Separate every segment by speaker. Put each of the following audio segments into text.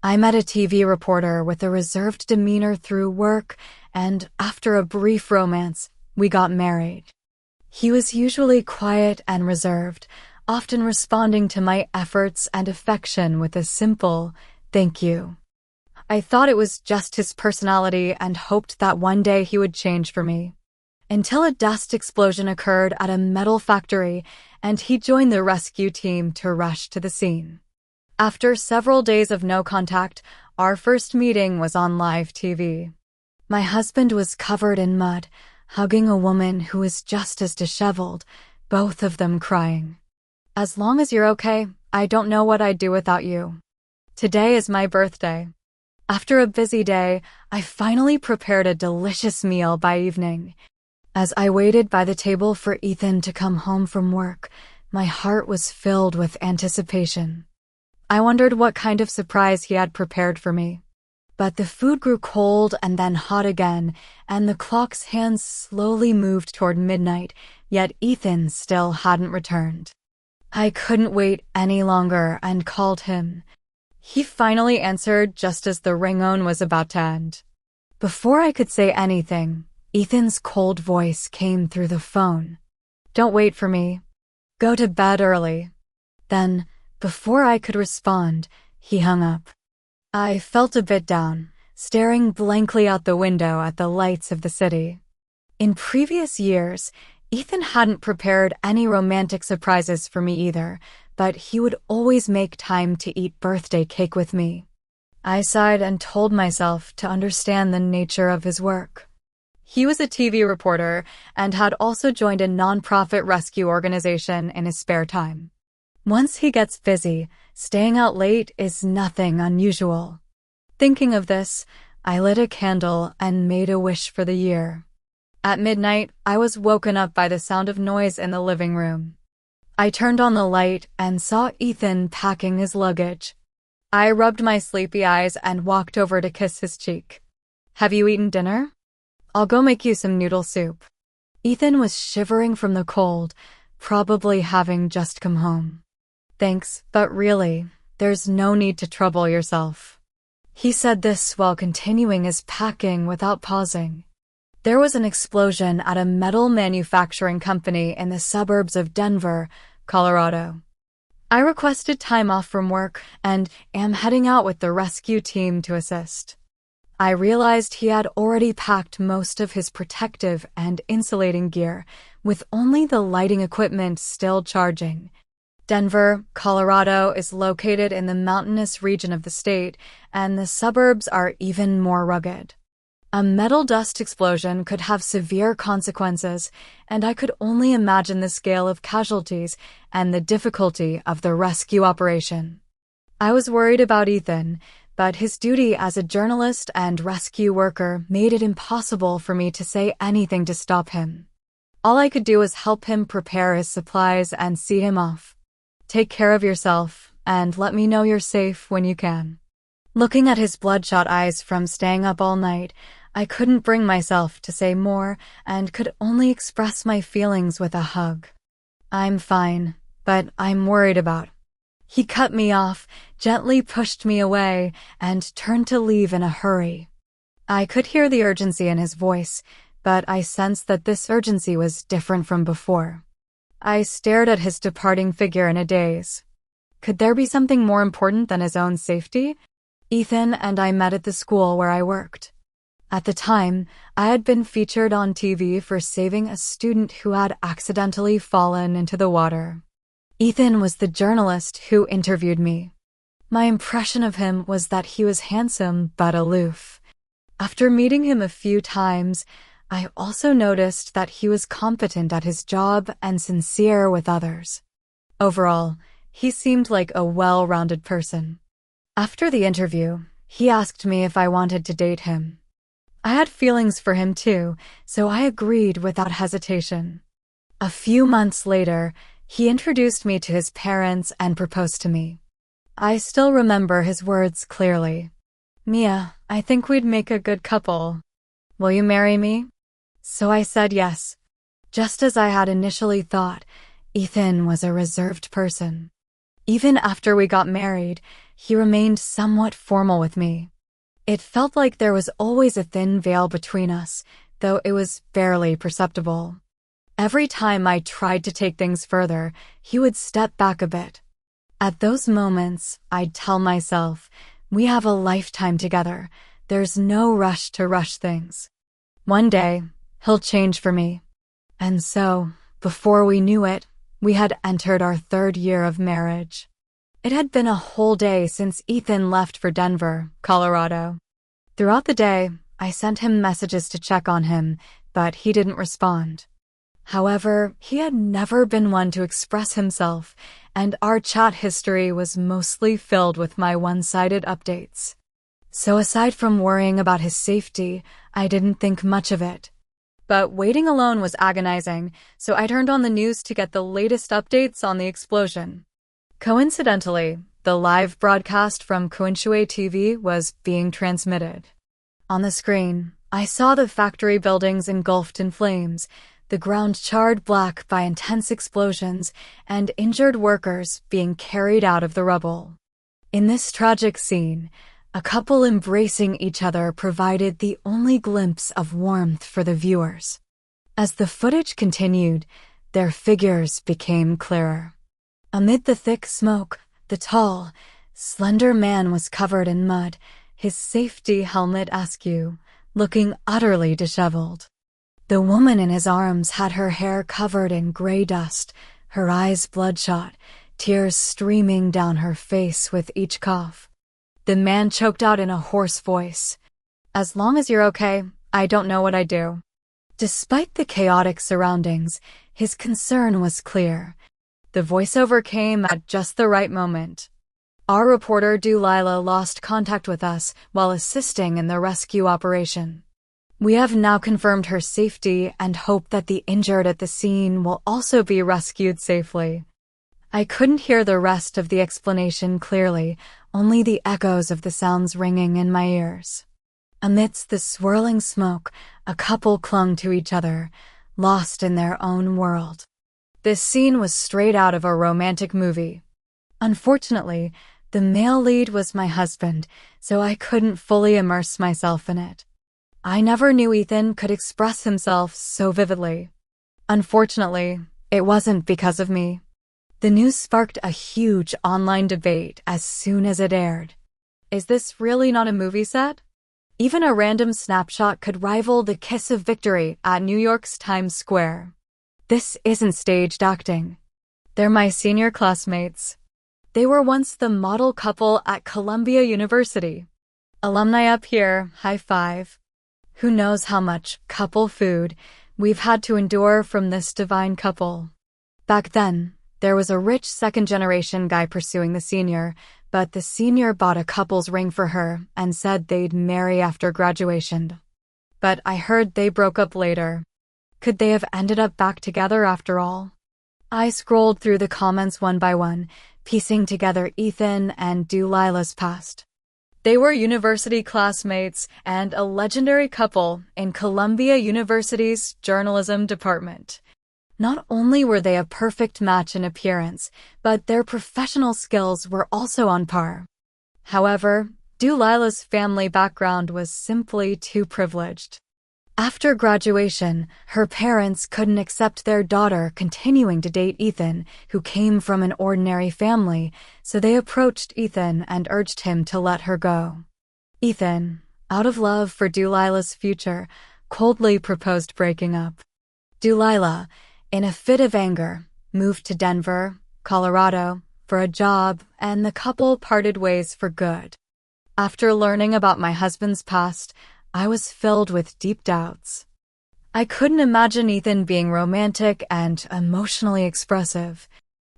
Speaker 1: I met a TV reporter with a reserved demeanor through work, and after a brief romance, we got married. He was usually quiet and reserved, often responding to my efforts and affection with a simple, "Thank you." I thought it was just his personality and hoped that one day he would change for me. Until a dust explosion occurred at a metal factory and he joined the rescue team to rush to the scene. After several days of no contact, our first meeting was on live TV. My husband was covered in mud, hugging a woman who was just as disheveled, both of them crying. "As long as you're okay, I don't know what I'd do without you. Today is my birthday." After a busy day, I finally prepared a delicious meal by evening. As I waited by the table for Ethan to come home from work, my heart was filled with anticipation. I wondered what kind of surprise he had prepared for me. But the food grew cold and then hot again, and the clock's hands slowly moved toward midnight, yet Ethan still hadn't returned. I couldn't wait any longer and called him. He finally answered just as the ringtone was about to end. Before I could say anything, Ethan's cold voice came through the phone. "Don't wait for me. Go to bed early." Then, before I could respond, he hung up. I felt a bit down, staring blankly out the window at the lights of the city. In previous years, Ethan hadn't prepared any romantic surprises for me either, but he would always make time to eat birthday cake with me. I sighed and told myself to understand the nature of his work. He was a TV reporter and had also joined a nonprofit rescue organization in his spare time. Once he gets busy, staying out late is nothing unusual. Thinking of this, I lit a candle and made a wish for the year. At midnight, I was woken up by the sound of noise in the living room. I turned on the light and saw Ethan packing his luggage. I rubbed my sleepy eyes and walked over to kiss his cheek. "Have you eaten dinner? I'll go make you some noodle soup." Ethan was shivering from the cold, probably having just come home. "Thanks, but really, there's no need to trouble yourself." He said this while continuing his packing without pausing. There was an explosion at a metal manufacturing company in the suburbs of Denver, Colorado. I requested time off from work and am heading out with the rescue team to assist. I realized he had already packed most of his protective and insulating gear, with only the lighting equipment still charging. Denver, Colorado is located in the mountainous region of the state, and the suburbs are even more rugged. A metal dust explosion could have severe consequences, and I could only imagine the scale of casualties and the difficulty of the rescue operation. I was worried about Ethan, but his duty as a journalist and rescue worker made it impossible for me to say anything to stop him. All I could do was help him prepare his supplies and see him off. "Take care of yourself, and let me know you're safe when you can." Looking at his bloodshot eyes from staying up all night, I couldn't bring myself to say more and could only express my feelings with a hug. "I'm fine, but I'm worried about." He cut me off, gently pushed me away, and turned to leave in a hurry. I could hear the urgency in his voice, but I sensed that this urgency was different from before. I stared at his departing figure in a daze. Could there be something more important than his own safety? Ethan and I met at the school where I worked. At the time, I had been featured on TV for saving a student who had accidentally fallen into the water. Ethan was the journalist who interviewed me. My impression of him was that he was handsome but aloof. After meeting him a few times, I also noticed that he was competent at his job and sincere with others. Overall, he seemed like a well-rounded person. After the interview, he asked me if I wanted to date him. I had feelings for him too, so I agreed without hesitation. A few months later, he introduced me to his parents and proposed to me. I still remember his words clearly. "Mia, I think we'd make a good couple. Will you marry me?" So I said yes. Just as I had initially thought, Ethan was a reserved person. Even after we got married, he remained somewhat formal with me. It felt like there was always a thin veil between us, though it was barely perceptible. Every time I tried to take things further, he would step back a bit. At those moments, I'd tell myself, we have a lifetime together. There's no rush to rush things. One day, he'll change for me. And so, before we knew it, we had entered our 3rd year of marriage. It had been a whole day since Ethan left for Denver, Colorado. Throughout the day, I sent him messages to check on him, but he didn't respond. However, he had never been one to express himself, and our chat history was mostly filled with my one-sided updates. So aside from worrying about his safety, I didn't think much of it. But waiting alone was agonizing, so I turned on the news to get the latest updates on the explosion. Coincidentally, the live broadcast from Coinshue TV was being transmitted. On the screen, I saw the factory buildings engulfed in flames, the ground charred black by intense explosions, and injured workers being carried out of the rubble. In this tragic scene, a couple embracing each other provided the only glimpse of warmth for the viewers. As the footage continued, their figures became clearer. Amid the thick smoke, the tall, slender man was covered in mud, his safety helmet askew, looking utterly disheveled. The woman in his arms had her hair covered in gray dust, her eyes bloodshot, tears streaming down her face with each cough. The man choked out in a hoarse voice, "As long as you're okay, I don't know what I'd do." Despite the chaotic surroundings, his concern was clear. The voiceover came at just the right moment. Our reporter Delilah lost contact with us while assisting in the rescue operation. We have now confirmed her safety and hope that the injured at the scene will also be rescued safely. I couldn't hear the rest of the explanation clearly, only the echoes of the sounds ringing in my ears. Amidst the swirling smoke, a couple clung to each other, lost in their own world. This scene was straight out of a romantic movie. Unfortunately, the male lead was my husband, so I couldn't fully immerse myself in it. I never knew Ethan could express himself so vividly. Unfortunately, it wasn't because of me. The news sparked a huge online debate as soon as it aired. Is this really not a movie set? Even a random snapshot could rival the kiss of victory at New York's Times Square. This isn't staged acting. They're my senior classmates. They were once the model couple at Columbia University. Alumni up here, high five. Who knows how much couple food we've had to endure from this divine couple. Back then, there was a rich second-generation guy pursuing the senior, but the senior bought a couple's ring for her and said they'd marry after graduation. But I heard they broke up later. Could they have ended up back together after all? I scrolled through the comments one by one, piecing together Ethan and Delilah's past. They were university classmates and a legendary couple in Columbia University's journalism department. Not only were they a perfect match in appearance, but their professional skills were also on par. However, Delilah's family background was simply too privileged. After graduation, her parents couldn't accept their daughter continuing to date Ethan, who came from an ordinary family, so they approached Ethan and urged him to let her go. Ethan, out of love for Delilah's future, coldly proposed breaking up. Delilah, in a fit of anger, moved to Denver, Colorado, for a job, and the couple parted ways for good. After learning about my husband's past, I was filled with deep doubts. I couldn't imagine Ethan being romantic and emotionally expressive.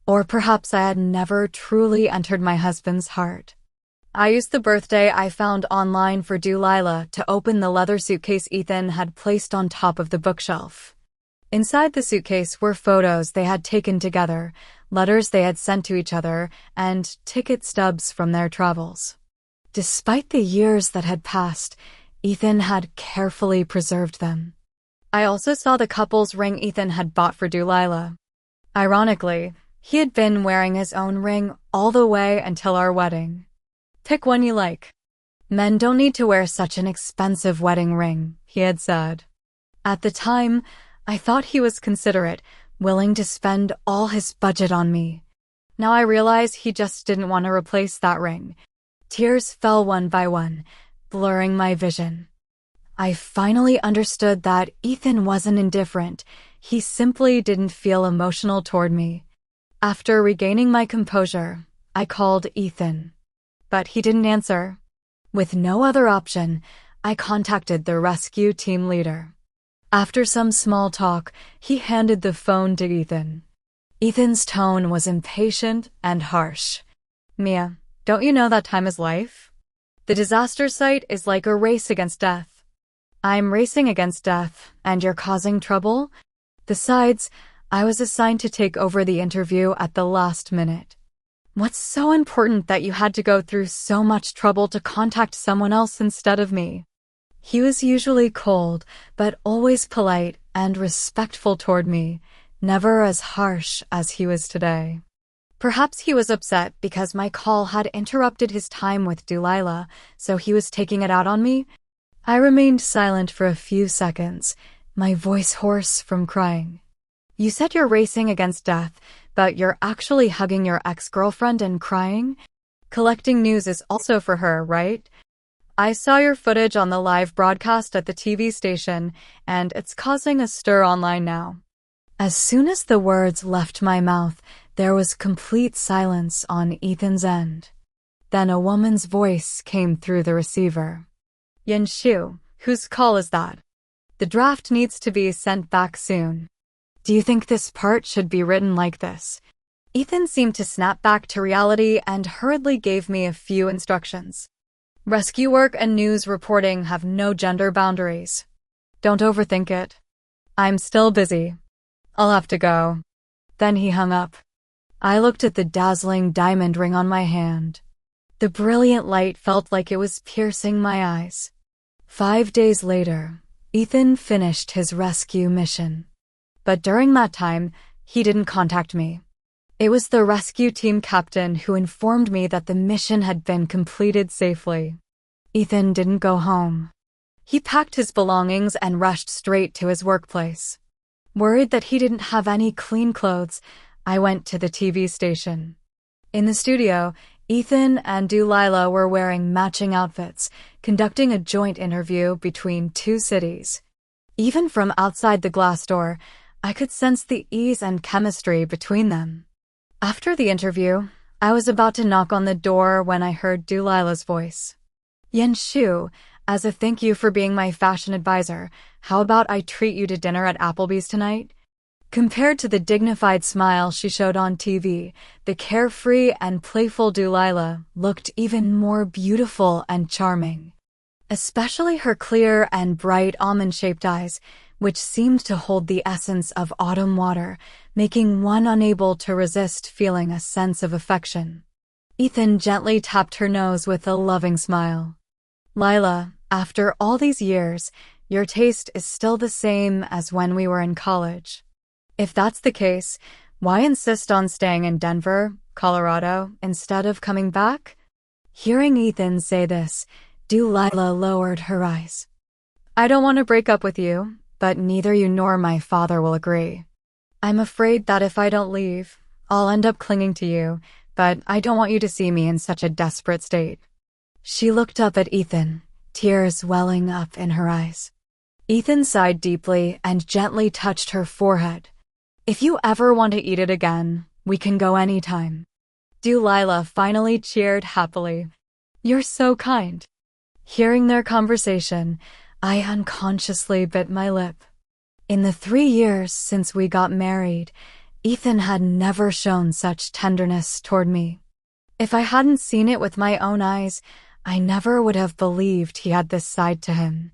Speaker 1: Or perhaps I had never truly entered my husband's heart. I used the birthday I found online for Delilah to open the leather suitcase Ethan had placed on top of the bookshelf. Inside the suitcase were photos they had taken together, letters they had sent to each other, and ticket stubs from their travels. Despite the years that had passed, Ethan had carefully preserved them. I also saw the couple's ring Ethan had bought for Delilah. Ironically, he had been wearing his own ring all the way until our wedding. Pick one you like. Men don't need to wear such an expensive wedding ring, he had said. At the time, I thought he was considerate, willing to spend all his budget on me. Now I realize he just didn't want to replace that ring. Tears fell one by one, blurring my vision. I finally understood that Ethan wasn't indifferent. He simply didn't feel emotional toward me. After regaining my composure, I called Ethan. But he didn't answer. With no other option, I contacted the rescue team leader. After some small talk, he handed the phone to Ethan. Ethan's tone was impatient and harsh. Mia, don't you know that time is life? The disaster site is like a race against death. I'm racing against death, and you're causing trouble? Besides, I was assigned to take over the interview at the last minute. What's so important that you had to go through so much trouble to contact someone else instead of me? He was usually cold, but always polite and respectful toward me, never as harsh as he was today. Perhaps he was upset because my call had interrupted his time with Delilah, so he was taking it out on me. I remained silent for a few seconds, my voice hoarse from crying. You said you're racing against death, but you're actually hugging your ex-girlfriend and crying? Collecting news is also for her, right? I saw your footage on the live broadcast at the TV station, and it's causing a stir online now. As soon as the words left my mouth, there was complete silence on Ethan's end. Then a woman's voice came through the receiver. Yanshu, whose call is that? The draft needs to be sent back soon. Do you think this part should be written like this? Ethan seemed to snap back to reality and hurriedly gave me a few instructions. Rescue work and news reporting have no gender boundaries. Don't overthink it. I'm still busy. I'll have to go. Then he hung up. I looked at the dazzling diamond ring on my hand. The brilliant light felt like it was piercing my eyes. 5 days later, Ethan finished his rescue mission. But during that time, he didn't contact me. It was the rescue team captain who informed me that the mission had been completed safely. Ethan didn't go home. He packed his belongings and rushed straight to his workplace. Worried that he didn't have any clean clothes, I went to the TV station. In the studio, Ethan and Delilah were wearing matching outfits, conducting a joint interview between two cities. Even from outside the glass door, I could sense the ease and chemistry between them. After the interview, I was about to knock on the door when I heard Delilah's voice. Yanshu, as a thank you for being my fashion advisor, how about I treat you to dinner at Applebee's tonight? Compared to the dignified smile she showed on TV, the carefree and playful Delilah looked even more beautiful and charming. Especially her clear and bright almond-shaped eyes, which seemed to hold the essence of autumn water, making one unable to resist feeling a sense of affection. Ethan gently tapped her nose with a loving smile. Lila, after all these years, your taste is still the same as when we were in college. If that's the case, why insist on staying in Denver, Colorado, instead of coming back? Hearing Ethan say this, Delilah lowered her eyes. I don't want to break up with you, but neither you nor my father will agree. I'm afraid that if I don't leave, I'll end up clinging to you, but I don't want you to see me in such a desperate state. She looked up at Ethan, tears welling up in her eyes. Ethan sighed deeply and gently touched her forehead. If you ever want to eat it again, we can go anytime. Delilah finally cheered happily. You're so kind. Hearing their conversation, I unconsciously bit my lip. In the 3 years since we got married, Ethan had never shown such tenderness toward me. If I hadn't seen it with my own eyes, I never would have believed he had this side to him.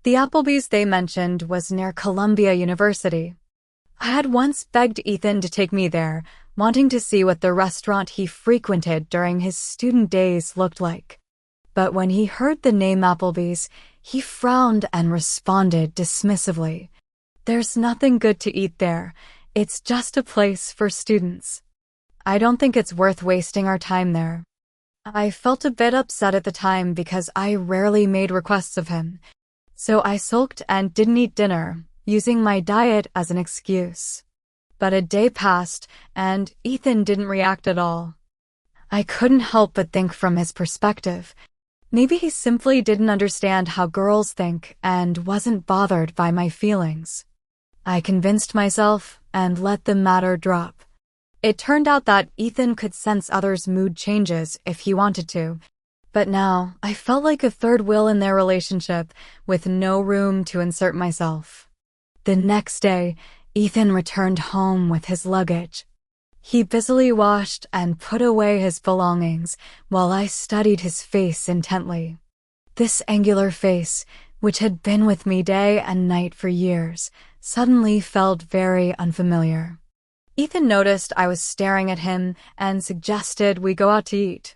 Speaker 1: The Applebee's they mentioned was near Columbia University. I had once begged Ethan to take me there, wanting to see what the restaurant he frequented during his student days looked like. But when he heard the name Applebee's, he frowned and responded dismissively. There's nothing good to eat there. It's just a place for students. I don't think it's worth wasting our time there. I felt a bit upset at the time because I rarely made requests of him. So I sulked and didn't eat dinner, using my diet as an excuse. But a day passed, and Ethan didn't react at all. I couldn't help but think from his perspective. Maybe he simply didn't understand how girls think and wasn't bothered by my feelings. I convinced myself and let the matter drop. It turned out that Ethan could sense others' mood changes if he wanted to, but now I felt like a third wheel in their relationship with no room to insert myself. The next day, Ethan returned home with his luggage. He busily washed and put away his belongings while I studied his face intently. This angular face, which had been with me day and night for years, suddenly felt very unfamiliar. Ethan noticed I was staring at him and suggested we go out to eat.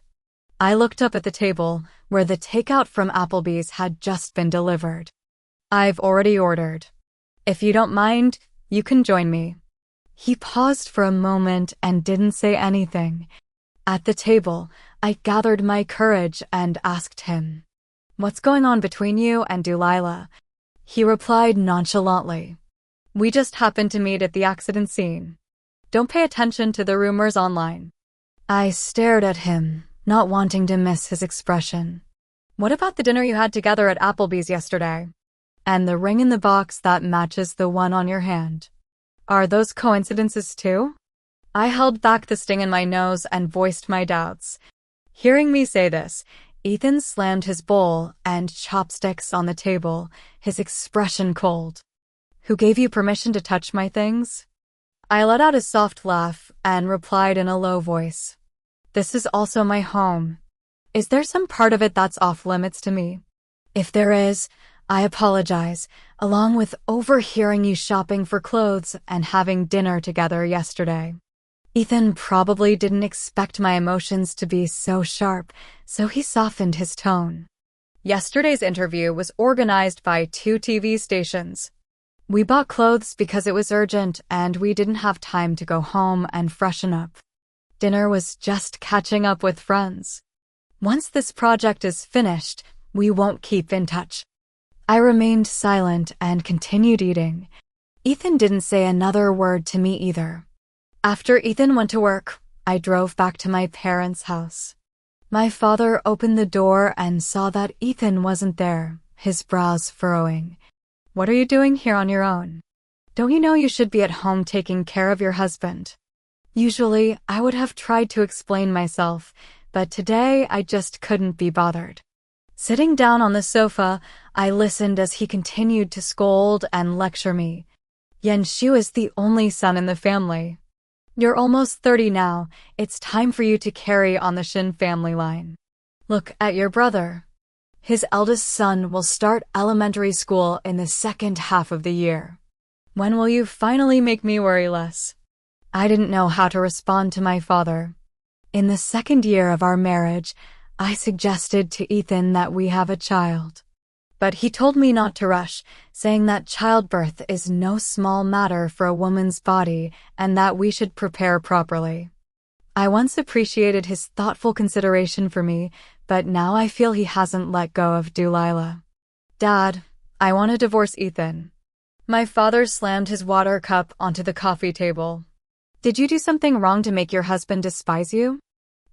Speaker 1: I looked up at the table where the takeout from Applebee's had just been delivered. "I've already ordered. If you don't mind, you can join me." He paused for a moment and didn't say anything. At the table, I gathered my courage and asked him, "What's going on between you and Delilah?" He replied nonchalantly, "We just happened to meet at the accident scene. Don't pay attention to the rumors online." I stared at him, not wanting to miss his expression. "What about the dinner you had together at Applebee's yesterday? And the ring in the box that matches the one on your hand? Are those coincidences too?" I held back the sting in my nose and voiced my doubts. Hearing me say this, Ethan slammed his bowl and chopsticks on the table, his expression cold. "Who gave you permission to touch my things?" I let out a soft laugh and replied in a low voice, "This is also my home. Is there some part of it that's off limits to me? If there is, I apologize, along with overhearing you shopping for clothes and having dinner together yesterday." Ethan probably didn't expect my emotions to be so sharp, so he softened his tone. "Yesterday's interview was organized by 2 TV stations. We bought clothes because it was urgent and we didn't have time to go home and freshen up. Dinner was just catching up with friends. Once this project is finished, we won't keep in touch." I remained silent and continued eating. Ethan didn't say another word to me either. After Ethan went to work, I drove back to my parents' house. My father opened the door and saw that Ethan wasn't there, his brows furrowing. "What are you doing here on your own? Don't you know you should be at home taking care of your husband?" Usually, I would have tried to explain myself, but today I just couldn't be bothered. Sitting down on the sofa, I listened as he continued to scold and lecture me. "Yanshu is the only son in the family. You're almost 30 now. It's time for you to carry on the Shin family line. Look at your brother. His eldest son will start elementary school in the second half of the year. When will you finally make me worry less?" I didn't know how to respond to my father. In the second year of our marriage, I suggested to Ethan that we have a child. But he told me not to rush, saying that childbirth is no small matter for a woman's body and that we should prepare properly. I once appreciated his thoughtful consideration for me, but now I feel he hasn't let go of Delilah. "Dad, I want to divorce Ethan." My father slammed his water cup onto the coffee table. "Did you do something wrong to make your husband despise you?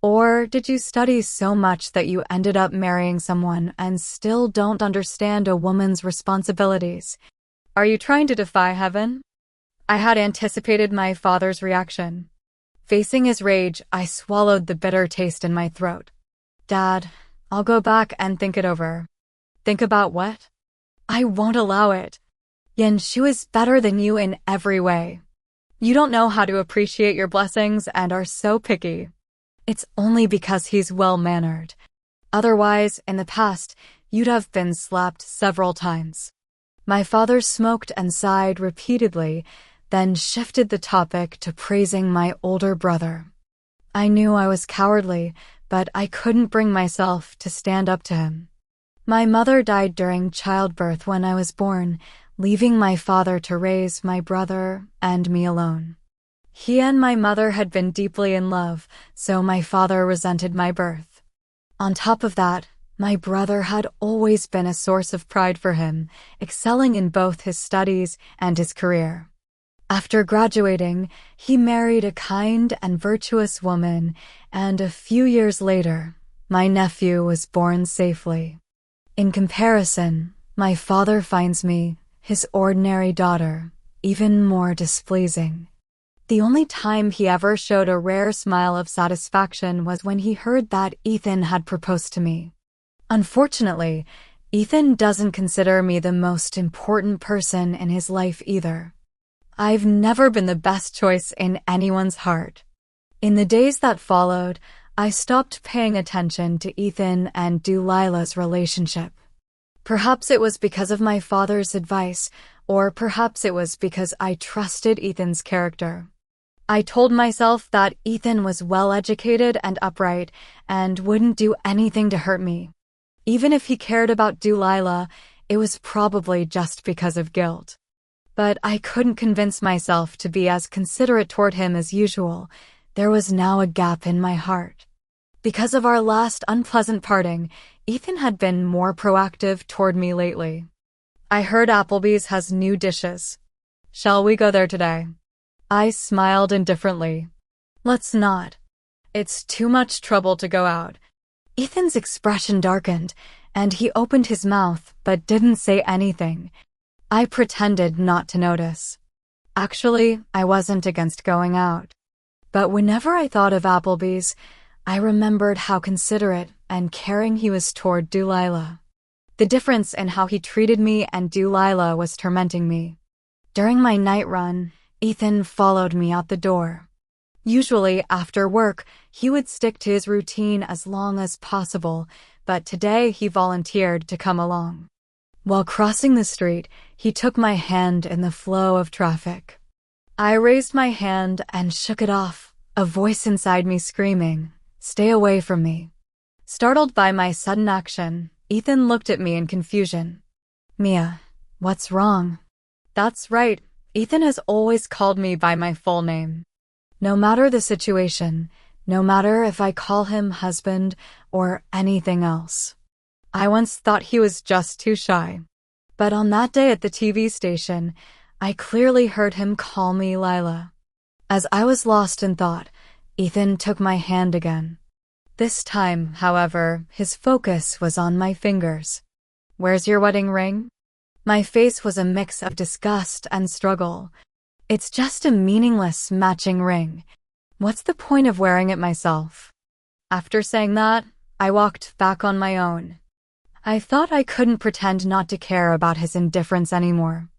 Speaker 1: Or did you study so much that you ended up marrying someone and still don't understand a woman's responsibilities? Are you trying to defy heaven?" I had anticipated my father's reaction. Facing his rage, I swallowed the bitter taste in my throat. "Dad, I'll go back and think it over." "Think about what?" "I won't allow it. Yanshu is better than you in every way. You don't know how to appreciate your blessings and are so picky. It's only because he's well-mannered. Otherwise, in the past, you'd have been slapped several times." My father smoked and sighed repeatedly, then shifted the topic to praising my older brother. I knew I was cowardly, but I couldn't bring myself to stand up to him. My mother died during childbirth when I was born, leaving my father to raise my brother and me alone. He and my mother had been deeply in love, so my father resented my birth. On top of that, my brother had always been a source of pride for him, excelling in both his studies and his career. After graduating, he married a kind and virtuous woman, and a few years later, my nephew was born safely. In comparison, my father finds me, his ordinary daughter, even more displeasing. The only time he ever showed a rare smile of satisfaction was when he heard that Ethan had proposed to me. Unfortunately, Ethan doesn't consider me the most important person in his life either. I've never been the best choice in anyone's heart. In the days that followed, I stopped paying attention to Ethan and Delilah's relationship. Perhaps it was because of my father's advice, or perhaps it was because I trusted Ethan's character. I told myself that Ethan was well-educated and upright and wouldn't do anything to hurt me. Even if he cared about Delilah, it was probably just because of guilt. But I couldn't convince myself to be as considerate toward him as usual. There was now a gap in my heart. Because of our last unpleasant parting, Ethan had been more proactive toward me lately. I heard Applebee's has new dishes. Shall we go there today? I smiled indifferently. Let's not. It's too much trouble to go out. Ethan's expression darkened, and he opened his mouth but didn't say anything. I pretended not to notice. Actually, I wasn't against going out. But whenever I thought of Applebee's, I remembered how considerate and caring he was toward Delilah. The difference in how he treated me and Delilah was tormenting me. During my night run, Ethan followed me out the door. Usually, after work, he would stick to his routine as long as possible, but today he volunteered to come along. While crossing the street, he took my hand in the flow of traffic. I raised my hand and shook it off, a voice inside me screaming, "Stay away from me." Startled by my sudden action, Ethan looked at me in confusion. "Mia, what's wrong?" That's right, Ethan has always called me by my full name. No matter the situation, no matter if I call him husband or anything else. I once thought he was just too shy. But on that day at the TV station, I clearly heard him call me Lila. As I was lost in thought, Ethan took my hand again. This time, however, his focus was on my fingers. "Where's your wedding ring?" My face was a mix of disgust and struggle. It's just a meaningless matching ring. What's the point of wearing it myself? After saying that, I walked back on my own. I thought I couldn't pretend not to care about his indifference anymore.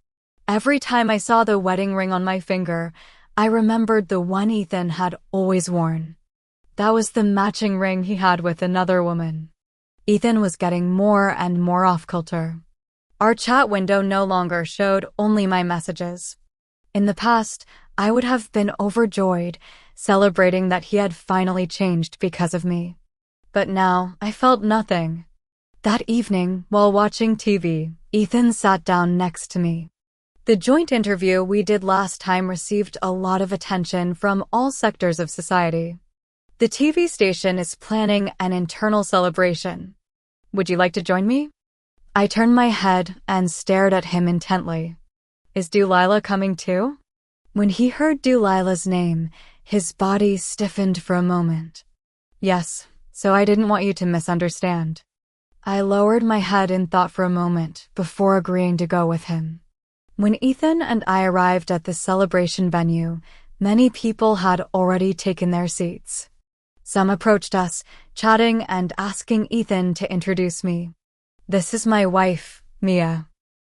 Speaker 1: Every time I saw the wedding ring on my finger, I remembered the one Ethan had always worn. That was the matching ring he had with another woman. Ethan was getting more and more off-kilter. Our chat window no longer showed only my messages. In the past, I would have been overjoyed, celebrating that he had finally changed because of me. But now, I felt nothing. That evening, while watching TV, Ethan sat down next to me. The joint interview we did last time received a lot of attention from all sectors of society. The TV station is planning an internal celebration. Would you like to join me? I turned my head and stared at him intently. Is Delilah coming too? When he heard Delilah's name, his body stiffened for a moment. Yes, so I didn't want you to misunderstand. I lowered my head in thought for a moment before agreeing to go with him. When Ethan and I arrived at the celebration venue, many people had already taken their seats. Some approached us, chatting and asking Ethan to introduce me. "This is my wife, Mia."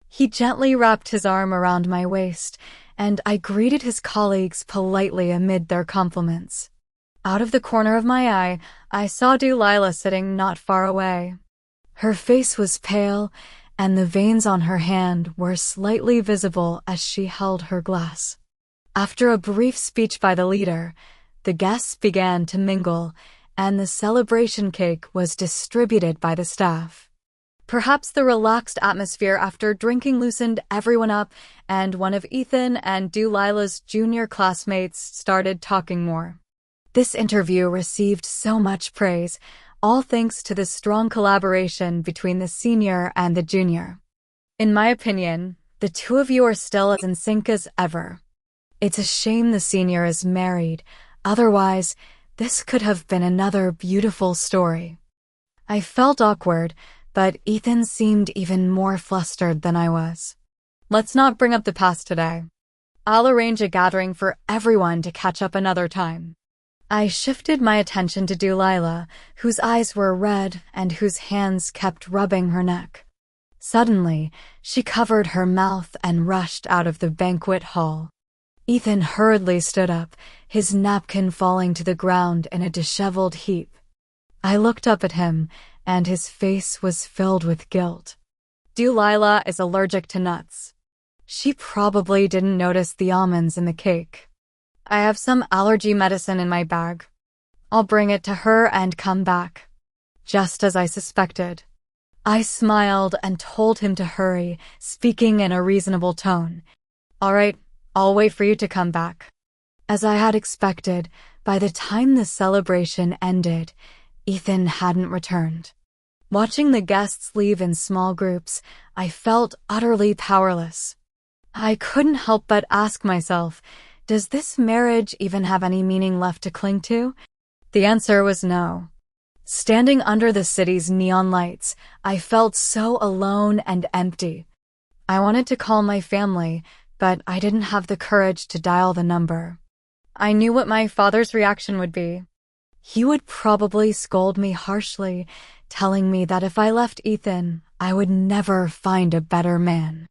Speaker 1: He gently wrapped his arm around my waist, and I greeted his colleagues politely amid their compliments. Out of the corner of my eye, I saw Delilah sitting not far away. Her face was pale, and the veins on her hand were slightly visible as she held her glass. After a brief speech by the leader, the guests began to mingle, and the celebration cake was distributed by the staff. Perhaps the relaxed atmosphere after drinking loosened everyone up, and one of Ethan and Delilah's junior classmates started talking more. This interview received so much praise, all thanks to the strong collaboration between the senior and the junior. In my opinion, the two of you are still as in sync as ever. It's a shame the senior is married, otherwise, this could have been another beautiful story. I felt awkward, but Ethan seemed even more flustered than I was. Let's not bring up the past today. I'll arrange a gathering for everyone to catch up another time. I shifted my attention to Delilah, whose eyes were red and whose hands kept rubbing her neck. Suddenly, she covered her mouth and rushed out of the banquet hall. Ethan hurriedly stood up, his napkin falling to the ground in a disheveled heap. I looked up at him, and his face was filled with guilt. Delilah is allergic to nuts. She probably didn't notice the almonds in the cake. I have some allergy medicine in my bag. I'll bring it to her and come back. Just as I suspected. I smiled and told him to hurry, speaking in a reasonable tone. All right, I'll wait for you to come back. As I had expected, by the time the celebration ended, Ethan hadn't returned. Watching the guests leave in small groups, I felt utterly powerless. I couldn't help but ask myself, does this marriage even have any meaning left to cling to? The answer was no. Standing under the city's neon lights, I felt so alone and empty. I wanted to call my family, but I didn't have the courage to dial the number. I knew what my father's reaction would be. He would probably scold me harshly, telling me that if I left Ethan, I would never find a better man.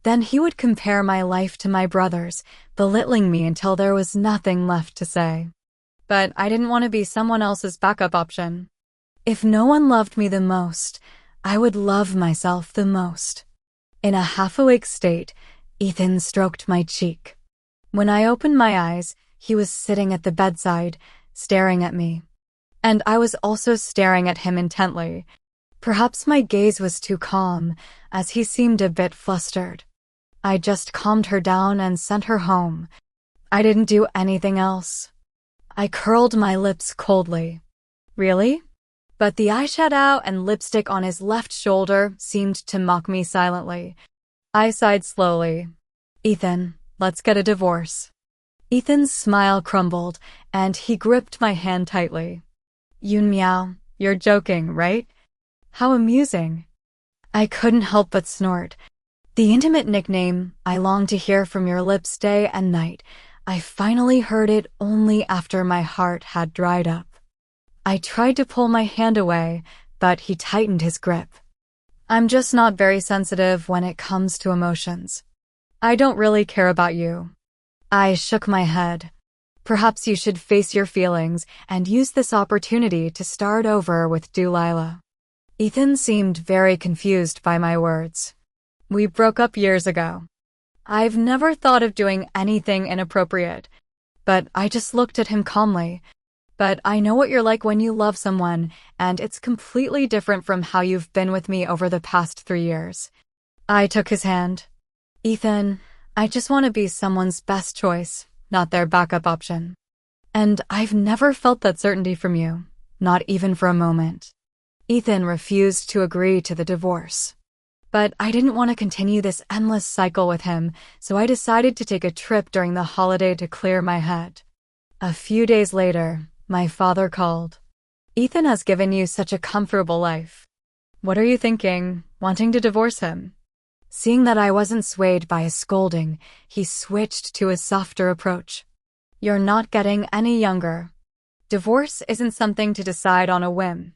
Speaker 1: Then he would compare my life to my brother's, belittling me until there was nothing left to say. But I didn't want to be someone else's backup option. If no one loved me the most, I would love myself the most. In a half-awake state, Ethan stroked my cheek. When I opened my eyes, he was sitting at the bedside, staring at me. And I was also staring at him intently. Perhaps my gaze was too calm, as he seemed a bit flustered. I just calmed her down and sent her home. I didn't do anything else. I curled my lips coldly. Really? But the eyeshadow and lipstick on his left shoulder seemed to mock me silently. I sighed slowly. Ethan, let's get a divorce. Ethan's smile crumbled, and he gripped my hand tightly. Yun Miao, you're joking, right? How amusing. I couldn't help but snort. The intimate nickname I longed to hear from your lips day and night, I finally heard it only after my heart had dried up. I tried to pull my hand away, but he tightened his grip. I'm just not very sensitive when it comes to emotions. I don't really care about you. I shook my head. Perhaps you should face your feelings and use this opportunity to start over with Delilah. Ethan seemed very confused by my words. We broke up years ago. I've never thought of doing anything inappropriate, but I just looked at him calmly. But I know what you're like when you love someone, and it's completely different from how you've been with me over the past 3 years. I took his hand. Ethan, I just want to be someone's best choice, not their backup option. And I've never felt that certainty from you, not even for a moment. Ethan refused to agree to the divorce. But I didn't want to continue this endless cycle with him, so I decided to take a trip during the holiday to clear my head. A few days later, my father called. Ethan has given you such a comfortable life. What are you thinking, wanting to divorce him? Seeing that I wasn't swayed by his scolding, he switched to a softer approach. You're not getting any younger. Divorce isn't something to decide on a whim.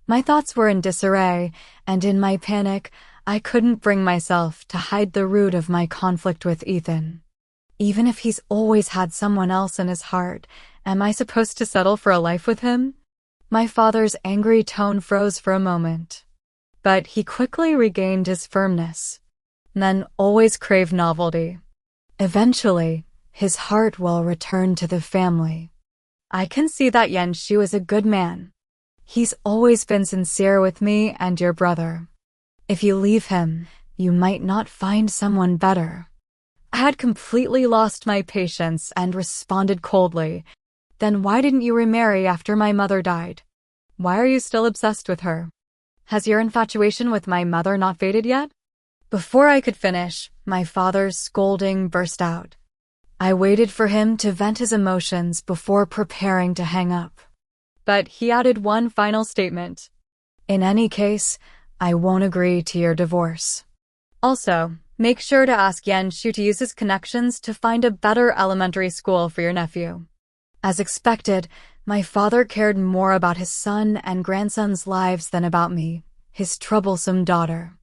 Speaker 1: My thoughts were in disarray, and in my panic, I couldn't bring myself to hide the root of my conflict with Ethan. Even if he's always had someone else in his heart, am I supposed to settle for a life with him? My father's angry tone froze for a moment. But he quickly regained his firmness. Men always crave novelty. Eventually, his heart will return to the family. I can see that Yan Shu is a good man. He's always been sincere with me and your brother. If you leave him, you might not find someone better. I had completely lost my patience and responded coldly. Then why didn't you remarry after my mother died? Why are you still obsessed with her? Has your infatuation with my mother not faded yet? Before I could finish, my father's scolding burst out. I waited for him to vent his emotions before preparing to hang up. But he added one final statement. In any case, I won't agree to your divorce. Also, make sure to ask Yanshu to use his connections to find a better elementary school for your nephew. As expected, my father cared more about his son and grandson's lives than about me, his troublesome daughter.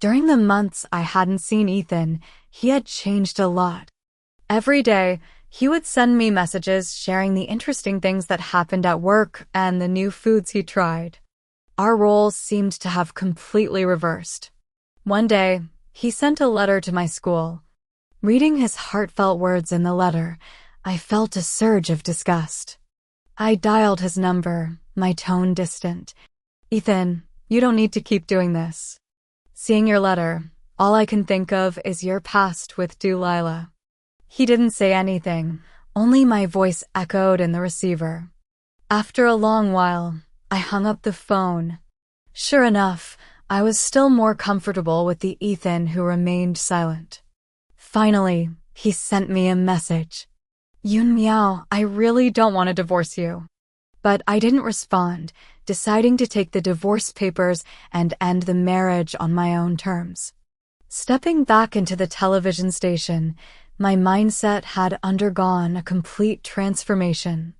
Speaker 1: During the months I hadn't seen Ethan, he had changed a lot. Every day, he would send me messages sharing the interesting things that happened at work and the new foods he tried. Our roles seemed to have completely reversed. One day, he sent a letter to my school. Reading his heartfelt words in the letter, I felt a surge of disgust. I dialed his number, my tone distant. Ethan, you don't need to keep doing this. Seeing your letter, all I can think of is your past with Delilah. He didn't say anything, only my voice echoed in the receiver. After a long while, I hung up the phone. Sure enough, I was still more comfortable with the Ethan who remained silent. Finally, he sent me a message. Yun Miao, I really don't want to divorce you. But I didn't respond, deciding to take the divorce papers and end the marriage on my own terms. Stepping back into the television station, my mindset had undergone a complete transformation.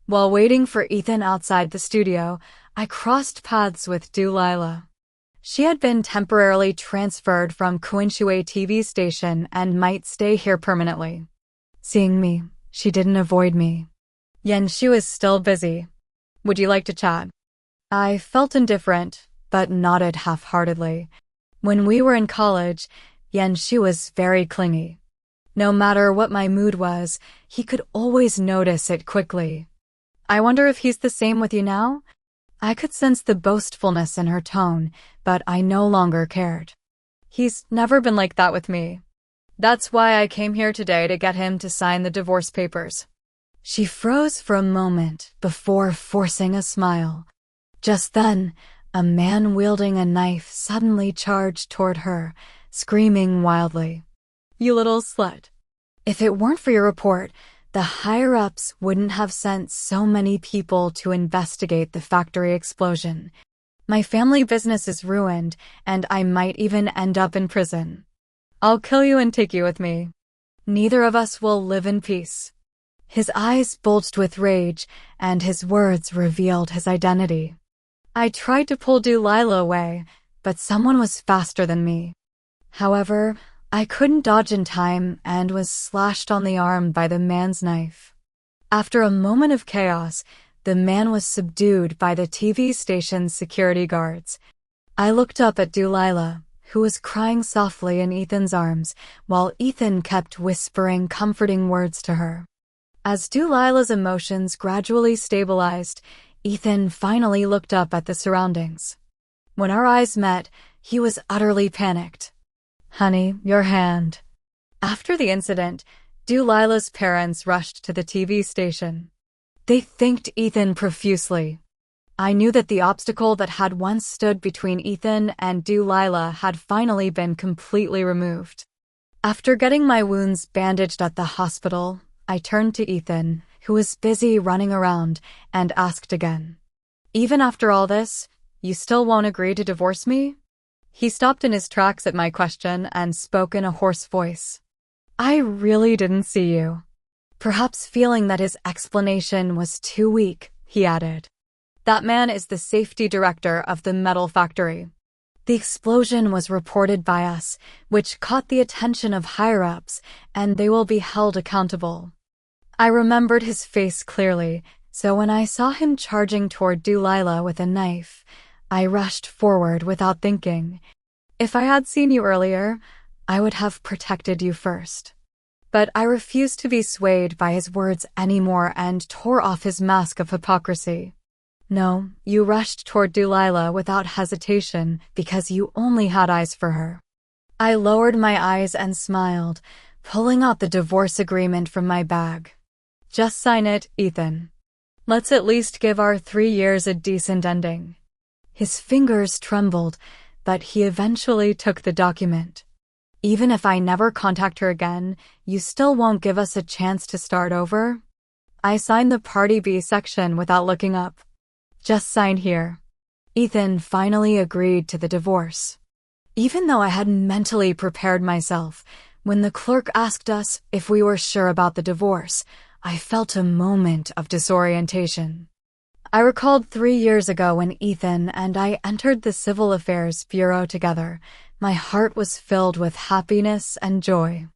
Speaker 1: While waiting for Ethan outside the studio, I crossed paths with Delilah. She had been temporarily transferred from Kunshui TV station and might stay here permanently. Seeing me, she didn't avoid me. Yanshu is still busy. Would you like to chat? I felt indifferent, but nodded half-heartedly. When we were in college, Yanshu was very clingy. No matter what my mood was, he could always notice it quickly. I wonder if he's the same with you now? I could sense the boastfulness in her tone, but I no longer cared. He's never been like that with me. That's why I came here today to get him to sign the divorce papers. She froze for a moment before forcing a smile. Just then, a man wielding a knife suddenly charged toward her, screaming wildly. You little slut. If it weren't for your report, the higher-ups wouldn't have sent so many people to investigate the factory explosion. My family business is ruined, and I might even end up in prison. I'll kill you and take you with me. Neither of us will live in peace. His eyes bulged with rage, and his words revealed his identity. I tried to pull Delilah away, but someone was faster than me. However, I couldn't dodge in time and was slashed on the arm by the man's knife. After a moment of chaos, the man was subdued by the TV station's security guards. I looked up at Delilah, who was crying softly in Ethan's arms, while Ethan kept whispering comforting words to her. As Delilah's emotions gradually stabilized, Ethan finally looked up at the surroundings. When our eyes met, he was utterly panicked. Honey, your hand. After the incident, Delilah's parents rushed to the TV station. They thanked Ethan profusely. I knew that the obstacle that had once stood between Ethan and Delilah had finally been completely removed. After getting my wounds bandaged at the hospital, I turned to Ethan, who was busy running around, and asked again. Even after all this, you still won't agree to divorce me? He stopped in his tracks at my question and spoke in a hoarse voice. I really didn't see you. Perhaps feeling that his explanation was too weak, he added. That man is the safety director of the metal factory. The explosion was reported by us, which caught the attention of higher-ups, and they will be held accountable. I remembered his face clearly, so when I saw him charging toward Delilah with a knife, I rushed forward without thinking. If I had seen you earlier, I would have protected you first. But I refused to be swayed by his words anymore and tore off his mask of hypocrisy. No, you rushed toward Delilah without hesitation because you only had eyes for her. I lowered my eyes and smiled, pulling out the divorce agreement from my bag. Just sign it, Ethan. Let's at least give our 3 years a decent ending." His fingers trembled, but he eventually took the document. "Even if I never contact her again, you still won't give us a chance to start over?" I signed the Party B section without looking up. "Just sign here." Ethan finally agreed to the divorce. Even though I had mentally prepared myself, when the clerk asked us if we were sure about the divorce, I felt a moment of disorientation. I recalled 3 years ago when Ethan and I entered the Civil Affairs Bureau together. My heart was filled with happiness and joy.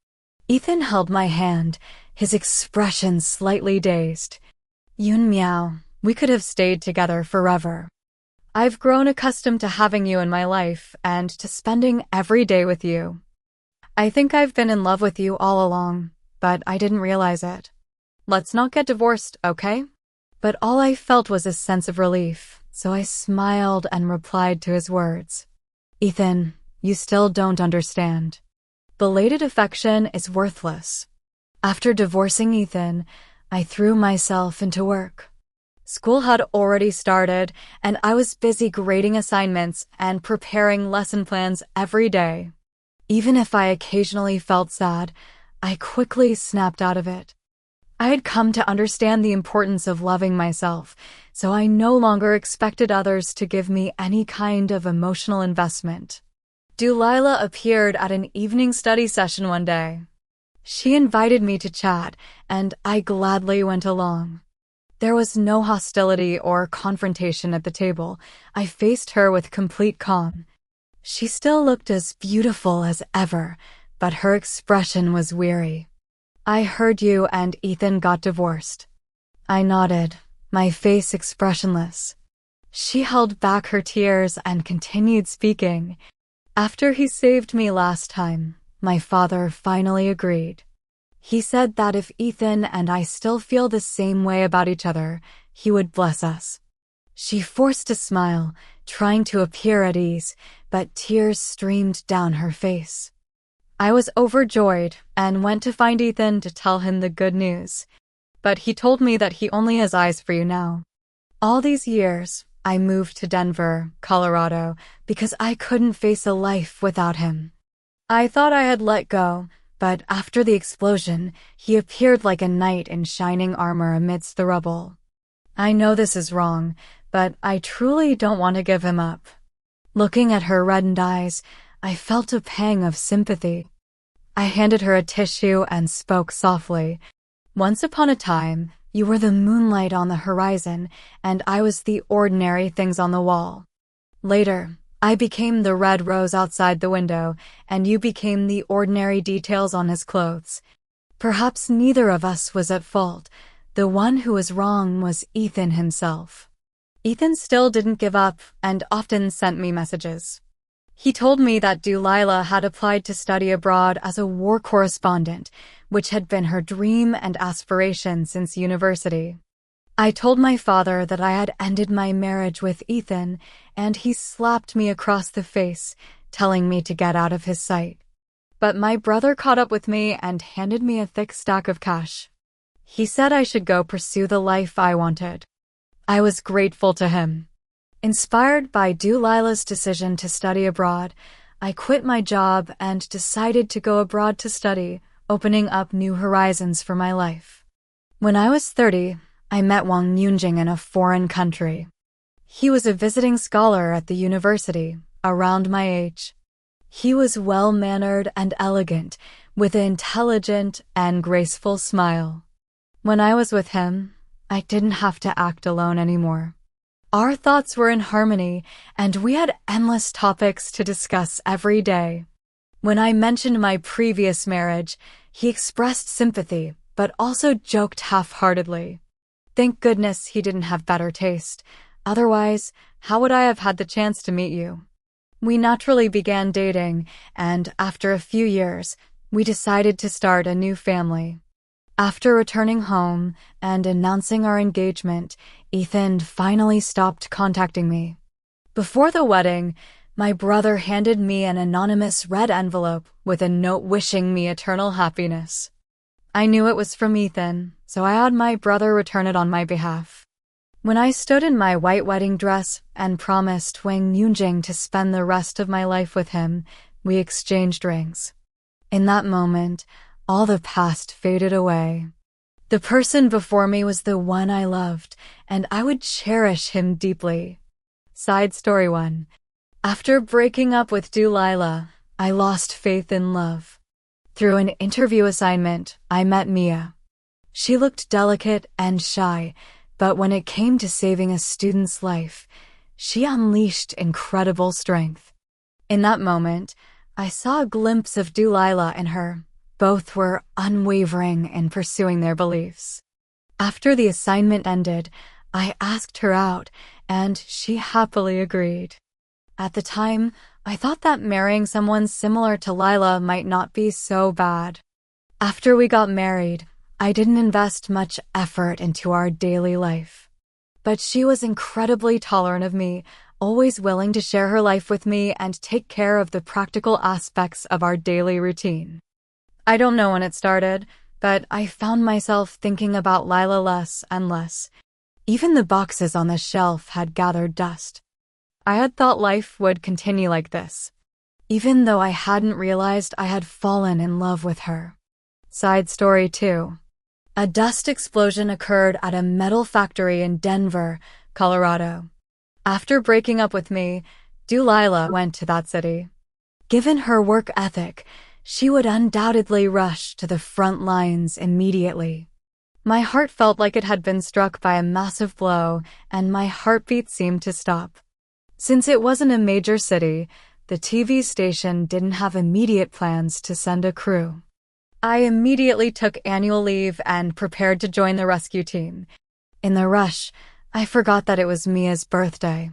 Speaker 1: Ethan held my hand, his expression slightly dazed. "Yun Miao, we could have stayed together forever. I've grown accustomed to having you in my life and to spending every day with you. I think I've been in love with you all along, but I didn't realize it. Let's not get divorced, okay?" But all I felt was a sense of relief, so I smiled and replied to his words. "Ethan, you still don't understand. Belated affection is worthless." After divorcing Ethan, I threw myself into work. School had already started, and I was busy grading assignments and preparing lesson plans every day. Even if I occasionally felt sad, I quickly snapped out of it. I had come to understand the importance of loving myself, so I no longer expected others to give me any kind of emotional investment. Delilah appeared at an evening study session one day. She invited me to chat, and I gladly went along. There was no hostility or confrontation at the table. I faced her with complete calm. She still looked as beautiful as ever, but her expression was weary. "I heard you and Ethan got divorced." I nodded, my face expressionless. She held back her tears and continued speaking. "After he saved me last time, my father finally agreed. He said that if Ethan and I still feel the same way about each other, he would bless us." She forced a smile, trying to appear at ease, but tears streamed down her face. I was overjoyed and went to find Ethan to tell him the good news. But he told me that he only has eyes for you now. All these years, I moved to Denver, Colorado, because I couldn't face a life without him. I thought I had let go, but after the explosion, he appeared like a knight in shining armor amidst the rubble. I know this is wrong, but I truly don't want to give him up. Looking at her reddened eyes, I felt a pang of sympathy. I handed her a tissue and spoke softly. "Once upon a time, you were the moonlight on the horizon, and I was the ordinary things on the wall. Later, I became the red rose outside the window, and you became the ordinary details on his clothes. Perhaps neither of us was at fault. The one who was wrong was Ethan himself." Ethan still didn't give up and often sent me messages. He told me that Delilah had applied to study abroad as a war correspondent, which had been her dream and aspiration since university. I told my father that I had ended my marriage with Ethan, and he slapped me across the face, telling me to get out of his sight. But my brother caught up with me and handed me a thick stack of cash. He said I should go pursue the life I wanted. I was grateful to him. Inspired by Delilah's decision to study abroad, I quit my job and decided to go abroad to study, opening up new horizons for my life. When I was 30, I met Wang Yunjing in a foreign country. He was a visiting scholar at the university, around my age. He was well-mannered and elegant, with an intelligent and graceful smile. When I was with him, I didn't have to act alone anymore. Our thoughts were in harmony, and we had endless topics to discuss every day. When I mentioned my previous marriage, he expressed sympathy, but also joked half-heartedly. Thank goodness he didn't have better taste. Otherwise, how would I have had the chance to meet you? We naturally began dating, and after a few years, we decided to start a new family. After returning home and announcing our engagement, Ethan finally stopped contacting me. Before the wedding, my brother handed me an anonymous red envelope with a note wishing me eternal happiness. I knew it was from Ethan, so I had my brother return it on my behalf. When I stood in my white wedding dress and promised Wang Yunjing to spend the rest of my life with him, we exchanged rings. In that moment, all the past faded away. The person before me was the one I loved, and I would cherish him deeply. Side story 1. After breaking up with Delilah, I lost faith in love. Through an interview assignment, I met Mia. She looked delicate and shy, but when it came to saving a student's life, she unleashed incredible strength. In that moment, I saw a glimpse of Delilah in her. Both were unwavering in pursuing their beliefs. After the assignment ended, I asked her out, and she happily agreed. At the time, I thought that marrying someone similar to Lila might not be so bad. After we got married, I didn't invest much effort into our daily life. But she was incredibly tolerant of me, always willing to share her life with me and take care of the practical aspects of our daily routine. I don't know when it started, but I found myself thinking about Lila less and less. Even the boxes on the shelf had gathered dust. I had thought life would continue like this, even though I hadn't realized I had fallen in love with her. Side story 2. A dust explosion occurred at a metal factory in Denver, Colorado. After breaking up with me, Delilah went to that city. Given her work ethic, she would undoubtedly rush to the front lines immediately. My heart felt like it had been struck by a massive blow, and my heartbeat seemed to stop. Since it wasn't a major city, the TV station didn't have immediate plans to send a crew. I immediately took annual leave and prepared to join the rescue team. In the rush, I forgot that it was Mia's birthday.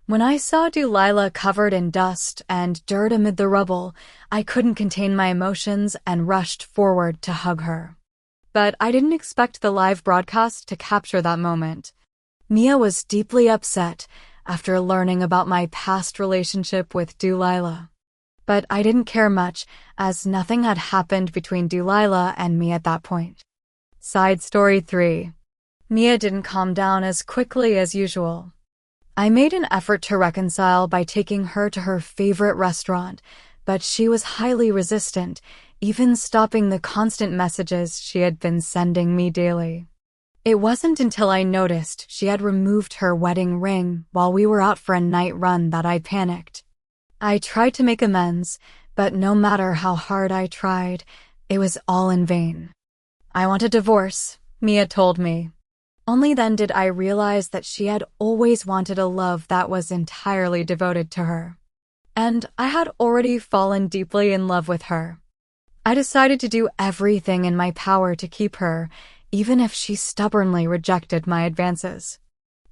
Speaker 1: When I saw Delilah covered in dust and dirt amid the rubble, I couldn't contain my emotions and rushed forward to hug her. But I didn't expect the live broadcast to capture that moment. Mia was deeply upset after learning about my past relationship with Delilah. But I didn't care much, as nothing had happened between Delilah and me at that point. Side story 3. Mia didn't calm down as quickly as usual. I made an effort to reconcile by taking her to her favorite restaurant, but she was highly resistant, even stopping the constant messages she had been sending me daily. It wasn't until I noticed she had removed her wedding ring while we were out for a night run that I panicked. I tried to make amends, but no matter how hard I tried, it was all in vain. I want a divorce, Mia told me. Only then did I realize that she had always wanted a love that was entirely devoted to her. And I had already fallen deeply in love with her. I decided to do everything in my power to keep her, even if she stubbornly rejected my advances.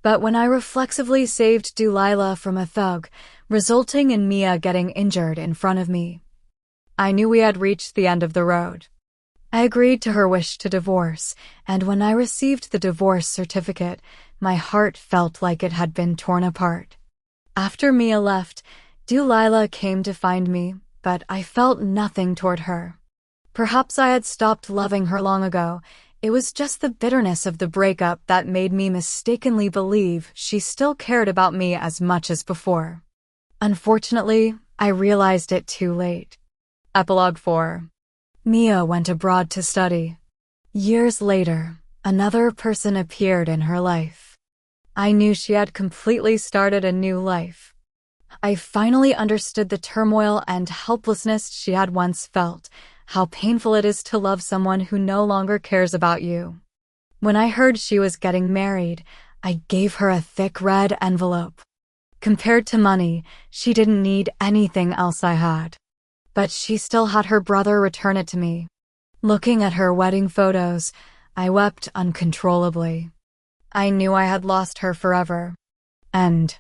Speaker 1: But when I reflexively saved Delilah from a thug, resulting in Mia getting injured in front of me, I knew we had reached the end of the road. I agreed to her wish to divorce, and when I received the divorce certificate, my heart felt like it had been torn apart. After Mia left, Delilah came to find me, but I felt nothing toward her. Perhaps I had stopped loving her long ago. It was just the bitterness of the breakup that made me mistakenly believe she still cared about me as much as before. Unfortunately, I realized it too late. Epilogue 4. Mia went abroad to study. Years later, another person appeared in her life. I knew she had completely started a new life. I finally understood the turmoil and helplessness she had once felt, how painful it is to love someone who no longer cares about you. When I heard she was getting married, I gave her a thick red envelope. Compared to money, she didn't need anything else I had. But she still had her brother return it to me. Looking at her wedding photos, I wept uncontrollably. I knew I had lost her forever. End.